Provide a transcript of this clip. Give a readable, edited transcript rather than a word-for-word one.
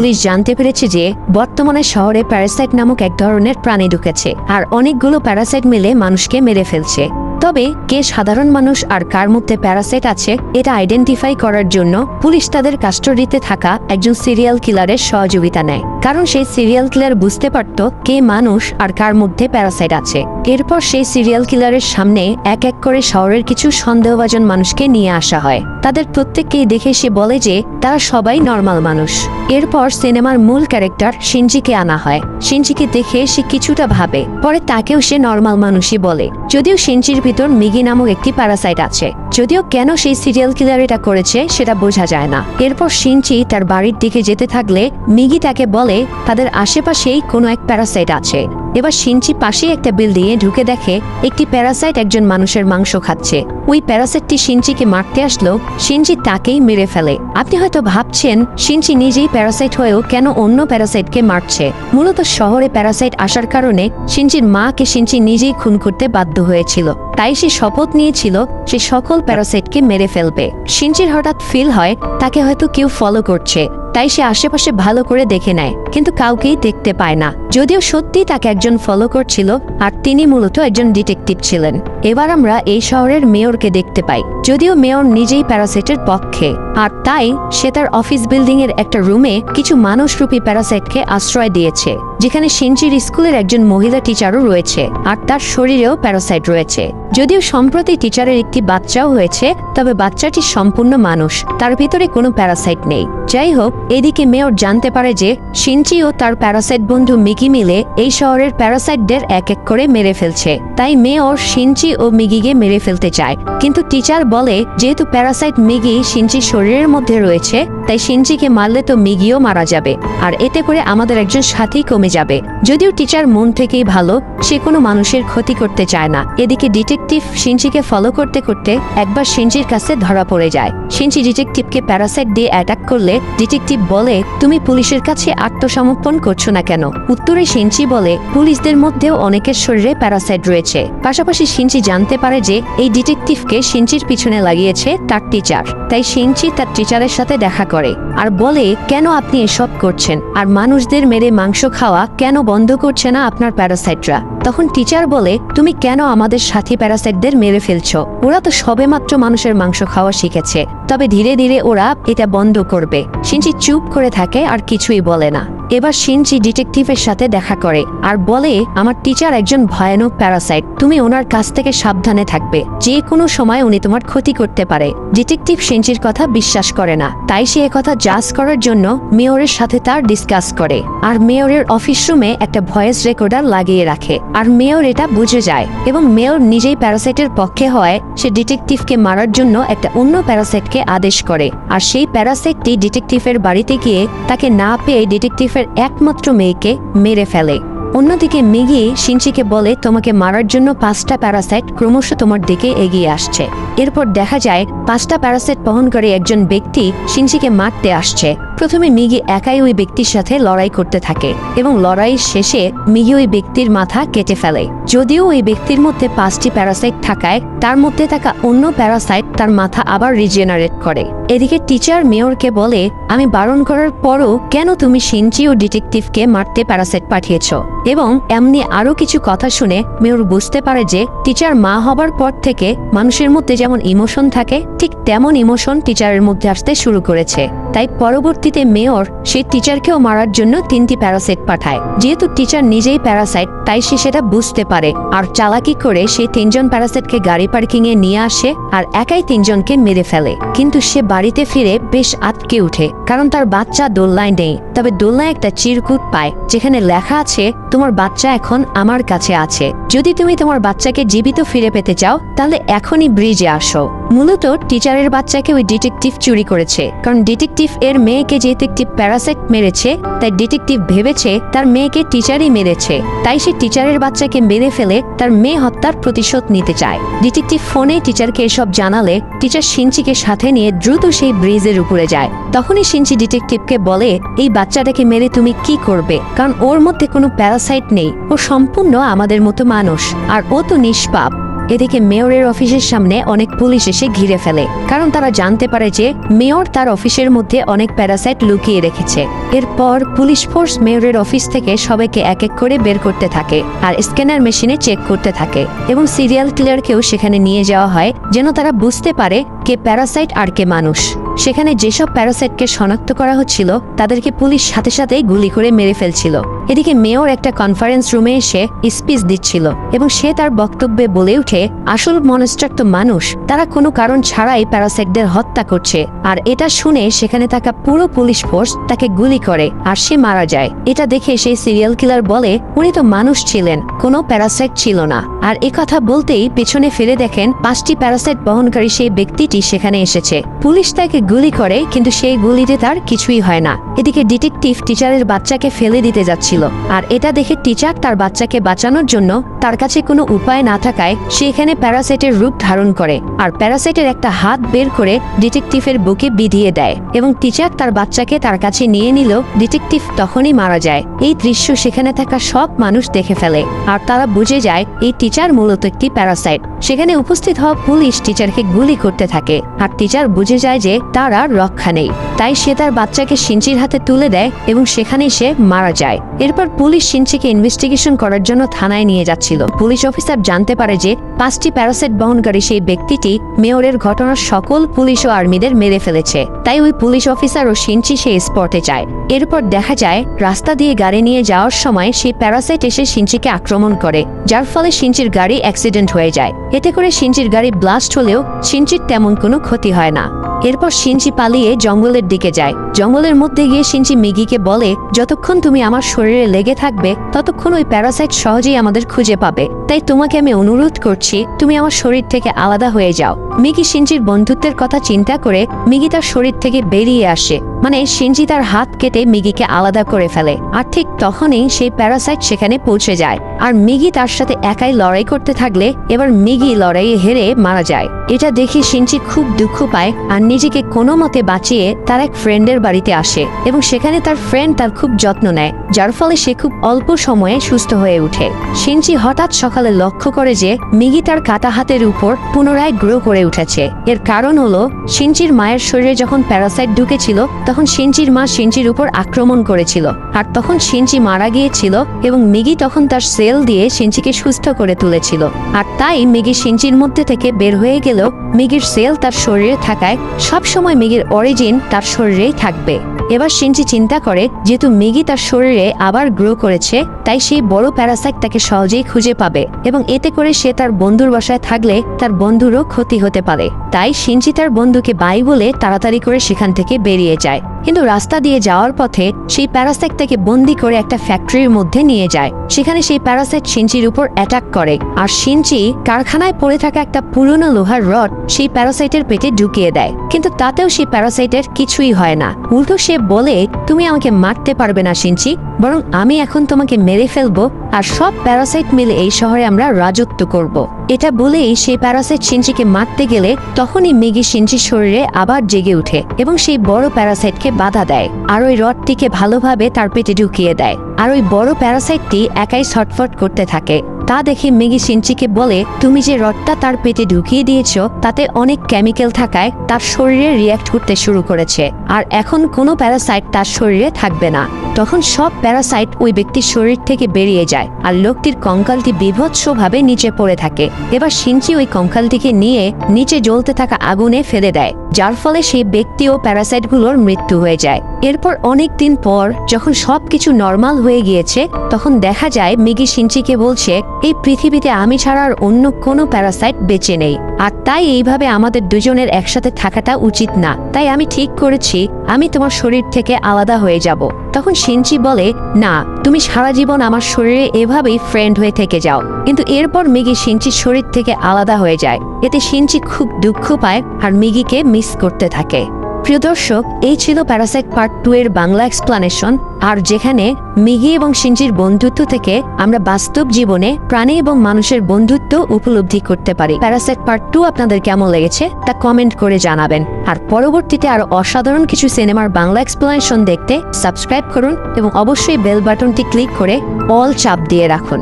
Police জানতে পেরেছে যে বর্তমানে শহরে প্যারাসাইট নামক এক ধরনের প্রাণী ঢুকেছে আর অনেকগুলো প্যারাসাইট মিলে মানুষকে মেরে ফেলছে। তবে কে সাধারণ মানুষ আর কার মধ্যে প্যারাসাইট আছে এটা আইডেন্টিফাই করার জন্য পুলিশ তাদের কাস্টডিতে থাকা একজন সিরিয়াল কিলারের সহযোগিতা নেয়, কারণ সেই সিরিয়াল কিলার বুঝতে পারত কে মানুষ আর কার মধ্যে প্যারাসাইট আছে। এরপর সেই সিরিয়াল কিলারের সামনে এক এক করে শহরের কিছু সন্দেহভাজন মানুষকে নিয়ে আসা হয়। তাদের প্রত্যেককেই দেখে সে বলে যে তারা সবাই নর্মাল মানুষ। এরপর সিনেমার মূল ক্যারেক্টার শিনজিকে আনা হয়। শিনজিকে দেখে সে কিছুটা ভাবে, পরে তাকেও সে নর্মাল মানুষই বলে, যদিও শিনজির ভিতর মিগি নামক একটি প্যারাসাইট আছে। যদিও কেন সেই সিরিয়াল কিলার এটা করেছে সেটা বোঝা যায় না। এরপর শিনজি তার বাড়ির দিকে যেতে থাকলে মিগি তাকে বলে তাদের আশেপাশেই কোনো এক প্যারাসাইট আছে। এবার শিনজি পাশেই একটা বিল্ডিং এ ঢুকে দেখে একটি প্যারাসাইট একজন মানুষের মাংস খাচ্ছে। ওই প্যারাসাইটটি শিনজিকে মারতে আসলো, শিনজি তাকেই মেরে ফেলে। আপনি হয়তো ভাবছেন শিনজি নিজেই প্যারাসাইট হয়েও কেন অন্য প্যারাসাইটকে মারছে। মূলত শহরে প্যারাসাইট আসার কারণে শিনজির মাকে শিনজি নিজেই খুন করতে বাধ্য হয়েছিল, তাই সে শপথ নিয়েছিল সে সকল প্যারাসাইটকে মেরে ফেলবে। শিনজির হঠাৎ ফিল হয় তাকে হয়তো কেউ ফলো করছে, তাই সে আশেপাশে ভালো করে দেখে নেয়, কিন্তু কাউকেই দেখতে পায় না। যদিও সত্যি তাকে একজন ফলো করছিল আর তিনি মূলত একজন ডিটেকটিভ ছিলেন। এবার আমরা এই শহরের মেয়রকে দেখতে পাই, যদিও মেয়র নিজেই প্যারাসাইটের পক্ষে, আর তাই সে তার অফিস বিল্ডিং এর একটা রুমে কিছু মানুষরূপী প্যারাসাইটকে আশ্রয় দিয়েছে, যেখানে শিনজির স্কুলের একজন মহিলা টিচারও রয়েছে আর তার শরীরেও প্যারাসাইট রয়েছে। যদিও সম্প্রতি টিচারের একটি বাচ্চাও হয়েছে, তবে বাচ্চাটি সম্পূর্ণ মানুষ, তার ভিতরে কোনো প্যারাসাইট নেই। যাই হোক, এদিকে মেয়র জানতে পারে যে শিনজি ও তার প্যারাসাইট বন্ধু মিগি মিলে এই শহরের প্যারাসাইটদের এক এক করে মেরে ফেলছে। তাই মেয়র শিনজি ও মিগিকে মেরে ফেলতে চায়, কিন্তু টিচার বলে যেহেতু প্যারাসাইট মিগি শিনজির শরীরের মধ্যে রয়েছে, তাই শিনজিকে মারলে তো মিগিও মারা যাবে, আর এতে করে আমাদের একজন সাথী কমে যাবে। যদিও টিচার মন থেকেই ভালো, সে কোনো মানুষের ক্ষতি করতে চায় না। এদিকে ডিটেকটিভ শিনজিকে ফলো করতে করতে একবার শিনজির কাছে ধরা পড়ে যায়। শিনজি ডিটেকটিভকে প্যারাসাইট দিয়ে অ্যাটাক করলে ডিটেকটিভ বলে তুমি পুলিশের কাছে আত্মসমর্পণ করছো না কেন? উত্তরে শিনজি বলে পুলিশদের মধ্যেও অনেকের শরীরে প্যারাসাইট রয়েছে। পাশাপাশি শিনজি জানতে পারে যে এই ডিটেকটিভকে শিনজির পিছনে লাগিয়েছে তার টিচার, তাই শিনজি তার টিচারের সাথে দেখা করে আর বলে কেন আপনি এসব করছেন, আর মানুষদের মেরে মাংস খাওয়া কেন বন্ধ করছে না আপনার প্যারাসাইটরা? তখন টিচার বলে তুমি কেন আমাদের সাথী প্যারাসাইটদের মেরে ফেলছো? ওরা তো সবেমাত্র মানুষের মাংস খাওয়া শিখেছে, তবে ধীরে ধীরে ওরা এটা বন্ধ করবে। শিনজি চুপ করে থাকে আর কিছুই বলে না। এবার শিনজি ডিটেকটিভের সাথে দেখা করে আর বলে আমার টিচার একজন ভয়ানক প্যারাসাইট, তুমি ওনার কাছ থেকে সাবধানে থাকবে, যে কোনো সময় উনি তোমার ক্ষতি করতে পারে। ডিটেকটিভ শিনজির কথা বিশ্বাস করে না, তাই সে একথা জাজ করার জন্য মেয়রের সাথে তার ডিসকাস করে, আর মেয়রের অফিস রুমে একটা ভয়েস রেকর্ডার লাগিয়ে রাখে, আর মেয়র এটা বুঝে যায় এবং মেয়র নিজেই প্যারাসাইটের পক্ষে হয় সে ডিটেকটিভকে মারার জন্য একটা অন্য প্যারাসাইটকে আদেশ করে, আর সেই প্যারাসাইটটি ডিটেকটিভের বাড়িতে গিয়ে তাকে না পেয়ে ডিটেকটিভ একমাত্র মেয়েকে মেরে ফেলে। অন্যদিকে মিগি শিনজিকে বলে তোমাকে মারার জন্য 5টা প্যারাসাইট ক্রমশ তোমার দিকে এগিয়ে আসছে। এরপর দেখা যায় 5টা প্যারাসাইট বহন করে একজন ব্যক্তি শিনজিকে মারতে আসছে। প্রথমে মিগি একাই ওই ব্যক্তির সাথে লড়াই করতে থাকে এবং লড়াইয়ের শেষে মিগি ওই ব্যক্তির মাথা কেটে ফেলে। যদিও ওই ব্যক্তির মধ্যে 5টি প্যারাসাইট থাকায় তার মধ্যে থাকা অন্য প্যারাসাইট তার মাথা আবার রিজেনারেট করে। এদিকে টিচার মেয়রকে বলে আমি বারণ করার পরও কেন তুমি শিনজি ও ডিটেকটিভকে মারতে প্যারাসাইট পাঠিয়েছ? এবং এমনি আরো কিছু কথা শুনে মেয়র বুঝতে পারে যে টিচার মা হবার পর থেকে মানুষের মধ্যে যেমন ইমোশন থাকে ঠিক তেমন ইমোশন টিচারের মধ্যে আসতে শুরু করেছে। তাই পরবর্তীতে মেয়র সেই টিচারকেও মারার জন্য 3টি প্যারাসাইট পাঠায়। যেহেতু টিচার নিজেই প্যারাসাইট তাই সে সেটা বুঝতে পারে আর চালাকি করে সেই 3জন প্যারাসাইটকে গাড়ি পার্কিং এ নিয়ে আসে আর একাই 3জনকে মেরে ফেলে। কিন্তু সে বাড়িতে ফিরে বেশ আটকে উঠে, কারণ তার বাচ্চা দোলনায় নেই। তবে দোলনায় একটা চিরকুট পায় যেখানে লেখা আছে তোমার বাচ্চা এখন আমার কাছে আছে, যদি তুমি তোমার বাচ্চাকে জীবিত ফিরে পেতে চাও তাহলে এখনই ব্রিজে আসো। মূলত টিচারের বাচ্চাকে ওই ডিটেকটিভ চুরি করেছে, কারণ ডিটেকটিভ এর মেয়েকে যেহেতু একটি প্যারাসাইট মেরেছে তাই ডিটেকটিভ ভেবেছে তার মেয়েকে টিচারই মেরেছে, তাই সে টিচারের বাচ্চাকে মেরে ফেলে তার মেয়ে হত্যার প্রতিশোধ নিতে চায়। ডিটেকটিভ ফোনে টিচারকে এসব জানালে টিচার শিনজিকে সাথে নিয়ে দ্রুত সেই ব্রিজের উপরে যায়। তখনই শিনজি ডিটেকটিভকে বলে এই বাচ্চাটাকে মেরে তুমি কি করবে, কারণ ওর মধ্যে কোনো প্যারাসাইট নেই, ও সম্পূর্ণ আমাদের মতো মানুষ আর ও তো নিষ্পাপ। এদিকে মেয়রের অফিসের সামনে অনেক পুলিশ এসে ঘিরে ফেলে, কারণ তারা জানতে পারে যে মেয়র তার অফিসের মধ্যে অনেক প্যারাসাইট লুকিয়ে রেখেছে। এরপর পুলিশ ফোর্স মেয়রের অফিস থেকে সবাইকে এক এক করে বের করতে থাকে আর স্ক্যানার মেশিনে চেক করতে থাকে, এবং সিরিয়াল কিলারকেও সেখানে নিয়ে যাওয়া হয় যেন তারা বুঝতে পারে কে প্যারাসাইট আর কে মানুষ। সেখানে যেসব প্যারাসাইটকে শনাক্ত করা হচ্ছিল তাদেরকে পুলিশ সাথে সাথেই গুলি করে মেরে ফেলছিল। এদিকে মেয়র একটা কনফারেন্স রুমে এসে স্পিচ দিচ্ছিল এবং সে তার বক্তব্যে বলে উঠে, আসল মনস্টার তো মানুষ, তারা কোনো কারণ ছাড়াই প্যারাসাইটদের হত্যা করছে। আর এটা শুনে সেখানে থাকা পুরো পুলিশ ফোর্স তাকে গুলি করে আর সে মারা যায়। এটা দেখে সেই সিরিয়াল কিলার বলে, উনি তো মানুষ ছিলেন, কোনো প্যারাসাইট ছিল না। আর একথা বলতেই পেছনে ফিরে দেখেন 5টি প্যারাসাইট বহনকারী সেই ব্যক্তিটি সেখানে এসেছে। পুলিশ তাকে গুলি করে, কিন্তু সেই গুলিতে তার কিছুই হয় না। এদিকে ডিটেকটিভ টিচারের বাচ্চাকে ফেলে দিতে যাচ্ছিল, আর এটা দেখে টিচার তার বাচ্চাকে বাঁচানোর জন্য তার কাছে কোনো উপায় না থাকায় সে এখানে প্যারাসাইটের রূপ ধারণ করে আর প্যারাসাইটের একটা হাত বের করে ডিটেকটিভের বুকে বিধিয়ে দেয়, এবং টিচার তার বাচ্চাকে তার কাছে নিয়ে নিল। ডিটেকটিভ তখনই মারা যায়। এই দৃশ্য সেখানে থাকা সব মানুষ দেখে ফেলে আর তারা বুঝে যায় এই টিচার মূলত একটি প্যারাসাইট। সেখানে উপস্থিত হওয়া পুলিশ টিচারকে গুলি করতে থাকে আর টিচার বুঝে যায় যে তার আর রক্ষা নেই, তাই সে তার বাচ্চাকে শিনচির হাতে তুলে দেয় এবং সেখানেই সে মারা যায়। এরপর পুলিশ শিনচিকে ইনভেস্টিগেশন করার জন্য থানায় নিয়ে যাচ্ছিল। পুলিশ অফিসার জানতে পারে যে 5টি প্যারাসাইট বহনকারী সেই ব্যক্তিটি মেয়রের ঘটনার সকল পুলিশ ও আর্মিদের মেরে ফেলেছে, তাই ওই পুলিশ অফিসার ও শিনচি সেই স্পটে যায়। এরপর দেখা যায় রাস্তা দিয়ে গাড়ি নিয়ে যাওয়ার সময় সেই প্যারাসাইট এসে শিনচিকে আক্রমণ করে, যার ফলে শিনচির গাড়ি অ্যাক্সিডেন্ট হয়ে যায়। এতে করে শিনচির গাড়ি ব্লাস্ট হলেও শিনচির তেমন কোনো ক্ষতি হয় না। এরপর শিনচি পালিয়ে জঙ্গলের দিকে যায়। জঙ্গলের মধ্যে গিয়ে শিনচি মিগিকে বলে, যতক্ষণ তুমি আমার শরীরে লেগে থাকবে ততক্ষণ ওই প্যারাসাইট সহজেই আমাদের খুঁজে পাবে, তাই তোমাকে আমি অনুরোধ করছি তুমি আমার শরীর থেকে আলাদা হয়ে যাও। মিগি শিনচির বন্ধুত্বের কথা চিন্তা করে মিগি তার শরীর থেকে বেরিয়ে আসে, মানে শিনচি তার হাত কেটে মিগিকে আলাদা করে ফেলে। আর ঠিক তখনই সেই প্যারাসাইট সেখানে পৌঁছে যায় আর মিগি তার সাথে একাই লড়াই করতে থাকলে এবার মিগি লড়াইয়ে হেরে মারা যায়। এটা দেখে শিনচি খুব দুঃখ পায় আর নিজেকে কোনো মতে বাঁচিয়ে তার এক ফ্রেন্ডের বাড়িতে আসে এবং সেখানে তার ফ্রেন্ড তার খুব যত্ন নেয়, যার ফলে সে খুব অল্প সময়ে সুস্থ হয়ে ওঠে। শিনচি হঠাৎ সকালে লক্ষ্য করে যে মিগি তার কাটা হাতের উপর পুনরায় গ্রো করে উঠেছে। এর কারণ হলো শিনচির মায়ের শরীরে যখন প্যারাসাইট ঢুকেছিল তখন শিনচির মা শিনচির উপর আক্রমণ করেছিল আর তখন শিনচি মারা গিয়েছিল এবং মিগি তখন তার সেল দিয়ে শিনচিকে সুস্থ করে তুলেছিল। আর তাই মিগি শিনচির মধ্যে থেকে বের হয়ে গেলেও মিগির সেল তার শরীরে থাকায় সবসময় মিগির অরিজিন তার শরীরেই থাকবে। এবার শিনচি চিন্তা করে যেহেতু মিগি তার শরীরে আবার গ্রো করেছে তাই সেই বড় প্যারাসাইট তাকে সহজেই খুঁজে পাবে এবং এতে করে সে তার বন্ধুর বাসায় থাকলে তার বন্ধুরও ক্ষতি হতে পারে। তাই শিনচি তার বন্ধুকে বাই বলে তাড়াতাড়ি করে সেখান থেকে বেরিয়ে যায়। কিন্তু রাস্তা দিয়ে যাওয়ার পথে সেই প্যারাসাইট তাকে বন্দি করে একটা ফ্যাক্টরির মধ্যে নিয়ে যায়। সেখানে সেই প্যারাসাইট শিনচির উপর অ্যাটাক করে আর শিনচি কারখানায় পড়ে থাকা একটা পুরনো লোহার রড সেই প্যারাসাইটের পেটে ঢুকিয়ে দেয়, কিন্তু তাতেও সেই প্যারাসাইটের কিছুই হয় না। উল্টো সে বলে, তুমি আমাকে মারতে পারবে না শিনচি, বরং আমি এখন তোমাকে মেরে ফেলবো আর সব প্যারাসাইট মিলে এই শহরে আমরা রাজত্ব করব। এটা বলেই সেই প্যারাসাইট শিনচিকে মারতে গেলে তখনই মিগি শিনচির শরীরে আবার জেগে উঠে এবং সেই বড় প্যারাসাইটকে বাধা দেয় আর ওই রডটিকে ভালোভাবে তার পেটে ঢুকিয়ে দেয়। আর ওই বড় প্যারাসাইটটি একাই ছটফট করতে থাকে। তা দেখে মিগি শিনচিকে বলে, তুমি যে রডটা তার পেটে ঢুকিয়ে দিয়েছো তাতে অনেক কেমিক্যাল থাকায় তার শরীরে রিয়াক্ট করতে শুরু করেছে আর এখন কোনো প্যারাসাইট তার শরীরে থাকবে না। তখন সব প্যারাসাইট ওই ব্যক্তির শরীর থেকে বেরিয়ে যায় আর লোকটির কঙ্কালটি বিভৎসভাবে নিচে পড়ে থাকে। এবার শিনচি ওই কঙ্কালটিকে নিয়ে নিচে জ্বলতে থাকা আগুনে ফেলে দেয়, যার ফলে সেই ব্যক্তি ও প্যারাসাইটগুলোর মৃত্যু হয়ে যায়। এরপর অনেক দিন পর যখন সবকিছু নর্মাল হয়ে গিয়েছে তখন দেখা যায় মিগি শিনচিকে বলছে, এই পৃথিবীতে আমি ছাড়া আর অন্য কোনো প্যারাসাইট বেঁচে নেই আর তাই এইভাবে আমাদের দুজনের একসাথে থাকাটা উচিত না, তাই আমি ঠিক করেছি আমি তোমার শরীর থেকে আলাদা হয়ে যাব। তখন শিনচি বলে, না, তুমি সারা জীবন আমার শরীরে এভাবেই ফ্রেন্ড হয়ে থেকে যাও। কিন্তু এরপর মিগি শিনচির শরীর থেকে আলাদা হয়ে যায়। এতে শিনচি খুব দুঃখ পায় আর মিগিকে মিস করতে থাকে। প্রিয় দর্শক, এই ছিল প্যারাসাইট পার্ট 2 এর বাংলা এক্সপ্লানেশন, আর যেখানে মিগি এবং শিনচির বন্ধুত্ব থেকে আমরা বাস্তব জীবনে প্রাণী এবং মানুষের বন্ধুত্ব উপলব্ধি করতে পারি। প্যারাসাইট পার্ট 2 আপনাদের কেমন লেগেছে তা কমেন্ট করে জানাবেন। আর পরবর্তীতে আরো অসাধারণ কিছু সিনেমার বাংলা এক্সপ্লানেশন দেখতে সাবস্ক্রাইব করুন এবং অবশ্যই বেল বাটনটি ক্লিক করে অল চাপ দিয়ে রাখুন।